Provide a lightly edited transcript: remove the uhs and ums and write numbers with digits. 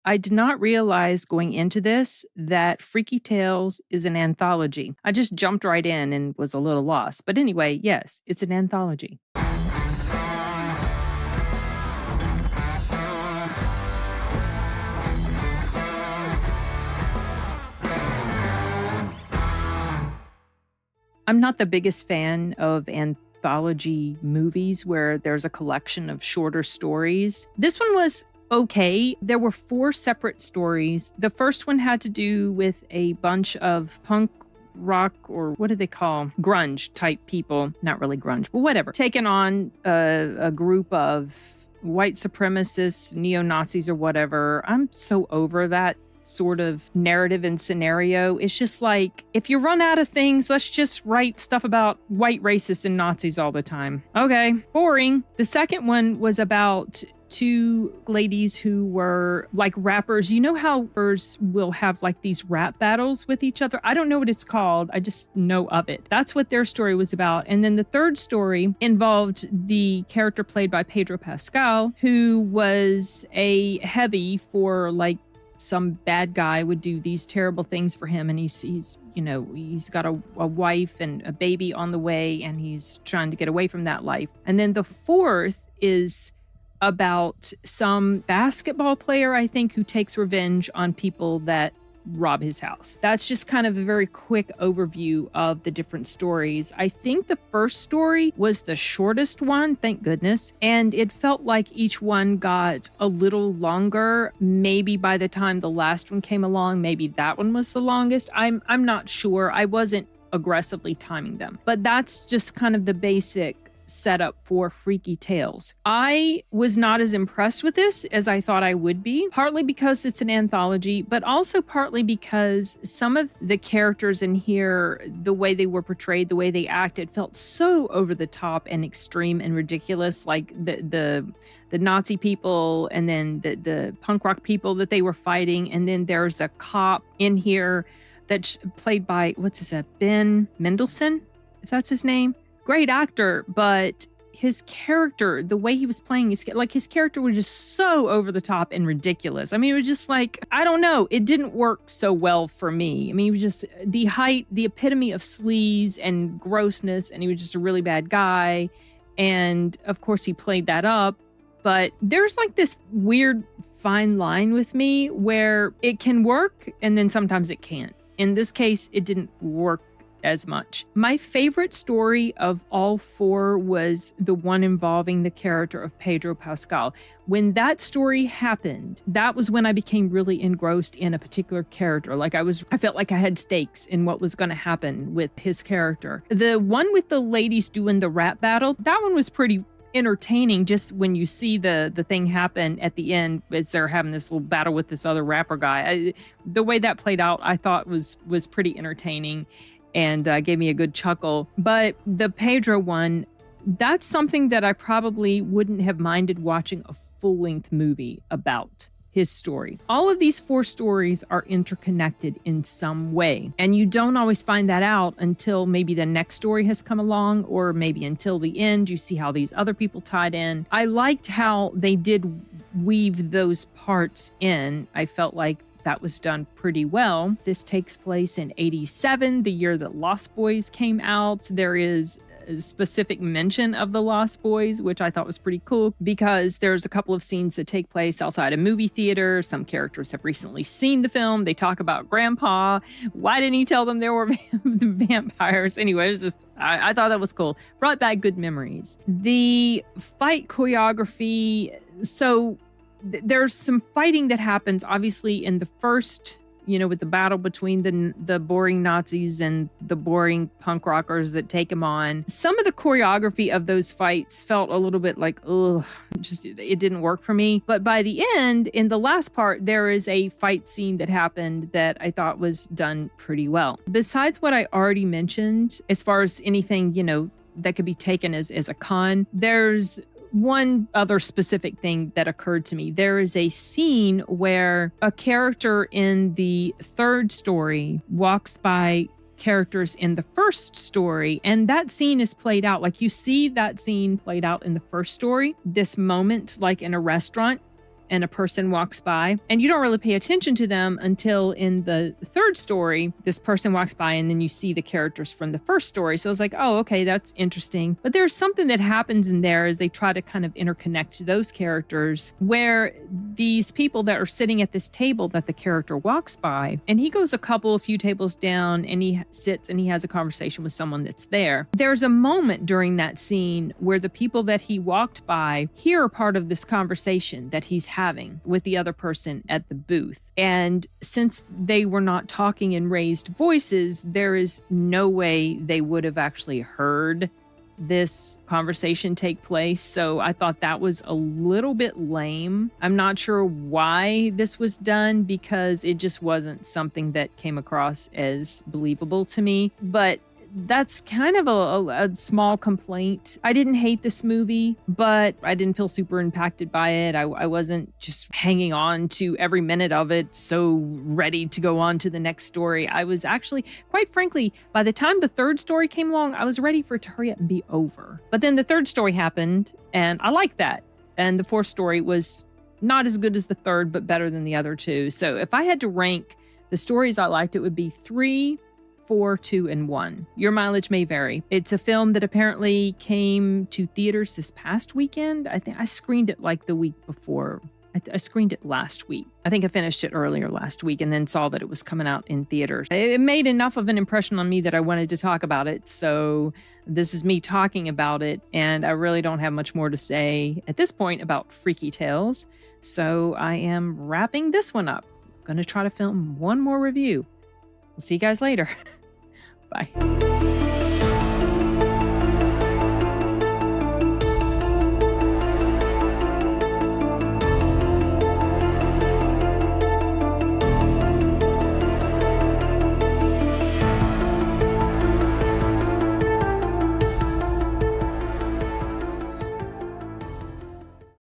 I did not realize going into this that Freaky Tales is an anthology. I just jumped right in and was a little lost. But anyway, yes, it's an anthology. I'm not the biggest fan of anthology movies where there's a collection of shorter stories. This one was okay. There were 4 separate stories. The first one had to do with a bunch of punk rock, or what do they call grunge type people, not really grunge, but whatever, taking on a group of white supremacists, neo-Nazis or whatever. I'm so over that sort of narrative and scenario. It's just like, if you run out of things, let's just write stuff about white racists and Nazis all the time. Okay, boring. The second one was about 2 ladies who were like rappers. You know how rappers will have like these rap battles with each other? I don't know what it's called. I just know of it. That's what their story was about. And then the third story involved the character played by Pedro Pascal, who was a heavy for like some bad guy would do these terrible things for him, and he's got a wife and a baby on the way, and he's trying to get away from that life. And then the fourth is about some basketball player, I think, who takes revenge on people that rob his house. That's just kind of a very quick overview of the different stories. I think the first story was the shortest one, thank goodness, and it felt like each one got a little longer. Maybe by the time the last one came along, maybe that one was the longest. I'm not sure. I wasn't aggressively timing them, but that's just kind of the basic setup for Freaky Tales. I was not as impressed with this as I thought I would be, partly because it's an anthology, but also partly because some of the characters in here, the way they were portrayed, the way they acted, felt so over the top and extreme and ridiculous, like the Nazi people, and then the punk rock people that they were fighting. And then there's a cop in here that's played by, Ben Mendelsohn, if that's his name. Great actor, but his character, the way he was playing his character was just so over the top and ridiculous. I mean, it was just like, I don't know, it didn't work so well for me. I mean, he was just the epitome of sleaze and grossness, and he was just a really bad guy. And of course, he played that up. But there's like this weird fine line with me where it can work and then sometimes it can't. In this case, it didn't work as much. My favorite story of all 4 was the one involving the character of Pedro Pascal. When that story happened, that was when I became really engrossed in a particular character. Like I felt like I had stakes in what was going to happen with his character. The one with the ladies doing the rap battle, that one was pretty entertaining, just when you see the thing happen at the end as they're having this little battle with this other rapper guy. The way that played out, I thought was pretty entertaining and gave me a good chuckle. But the Pedro one, that's something that I probably wouldn't have minded watching a full-length movie about his story. All of these 4 stories are interconnected in some way, and you don't always find that out until maybe the next story has come along, or maybe until the end you see how these other people tied in. I liked how they did weave those parts in. I felt like that was done pretty well. This takes place in 1987, the year that Lost Boys came out. There is a specific mention of the Lost Boys, which I thought was pretty cool, because there's a couple of scenes that take place outside a movie theater. Some characters have recently seen the film. They talk about Grandpa. Why didn't he tell them there were vampires? Anyway, it was just, I thought that was cool. Brought back good memories. The fight choreography, so there's some fighting that happens, obviously, in the first, with the battle between the boring Nazis and the boring punk rockers that take him on. Some of the choreography of those fights felt a little bit like, it didn't work for me. But by the end, in the last part, there is a fight scene that happened that I thought was done pretty well. Besides what I already mentioned, as far as anything, that could be taken as a con, there's one other specific thing that occurred to me. There is a scene where a character in the third story walks by characters in the first story, and that scene is played out. Like, you see that scene played out in the first story, this moment, like in a restaurant, and a person walks by, and you don't really pay attention to them until in the third story, this person walks by and then you see the characters from the first story. So I was like, oh, okay, that's interesting. But there's something that happens in there as they try to kind of interconnect those characters, where these people that are sitting at this table that the character walks by, and he goes a few tables down, and he sits and he has a conversation with someone that's there. There's a moment during that scene where the people that he walked by hear part of this conversation that he's having with the other person at the booth. And since they were not talking in raised voices, there is no way they would have actually heard this conversation take place. So I thought that was a little bit lame. I'm not sure why this was done, because it just wasn't something that came across as believable to me. But that's kind of a small complaint. I didn't hate this movie, but I didn't feel super impacted by it. I wasn't just hanging on to every minute of it, so ready to go on to the next story. I was actually, quite frankly, by the time the third story came along, I was ready for it to hurry up and be over. But then the third story happened, and I liked that. And the fourth story was not as good as the third, but better than the other two. So if I had to rank the stories I liked, it would be 3, 4, 2, and 1. Your mileage may vary. It's a film that apparently came to theaters this past weekend. I think I screened it like the week before. I screened it last week. I think I finished it earlier last week and then saw that it was coming out in theaters. It made enough of an impression on me that I wanted to talk about it. So this is me talking about it, and I really don't have much more to say at this point about Freaky Tales. So I am wrapping this one up. I'm going to try to film one more review. We'll see you guys later. Bye.